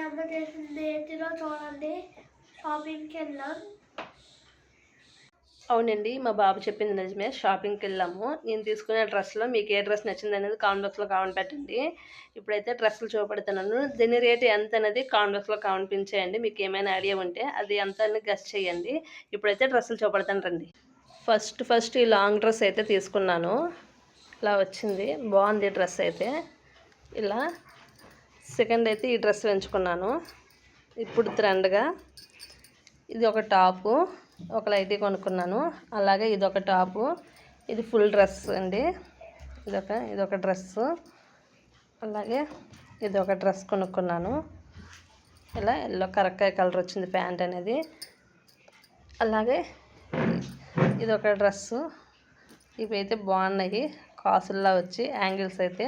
అమ్మ చేసింది ఏంటిదో చూడండి. షాపింగ్కి వెళ్ళాం. అవునండి, మా బాబు చెప్పింది నిజమే. షాపింగ్కి వెళ్ళాము. నేను తీసుకునే డ్రెస్లో మీకు ఏ డ్రెస్ నచ్చింది అనేది కామెంట్ బాక్స్లో కామెంట్ పెట్టండి. ఇప్పుడైతే డ్రెస్సులు చూపెడుతున్నాను. దీని రేటు ఎంత అనేది కామెంట్ బాక్స్లో కామెంట్ చేయండి. మీకు ఏమైనా ఐడియా ఉంటే అది ఎంత అని గెస్ చేయండి. ఇప్పుడైతే డ్రెస్సులు చూపెడతాను రండి. ఫస్ట్ ఈ లాంగ్ డ్రెస్ అయితే తీసుకున్నాను. ఇలా వచ్చింది, బాగుంది డ్రెస్ అయితే. ఇలా సెకండ్ అయితే ఈ డ్రెస్ ఎంచుకున్నాను. ఇప్పుడు ట్రెండ్గా ఇది ఒక టాపు, ఒక లైటీ కొనుక్కున్నాను. అలాగే ఇదొక టాపు, ఇది ఫుల్ డ్రెస్ అండి. ఇదొక డ్రెస్సు. అలాగే ఇదొక డ్రెస్ కొనుక్కున్నాను. ఇలా ఎల్లో కరక్కాయ కలర్ వచ్చింది ప్యాంట్ అనేది. అలాగే ఇదొక డ్రెస్సు. ఇవి అయితే బాగున్నాయి, కాసుల్లా వచ్చి యాంగిల్స్ అయితే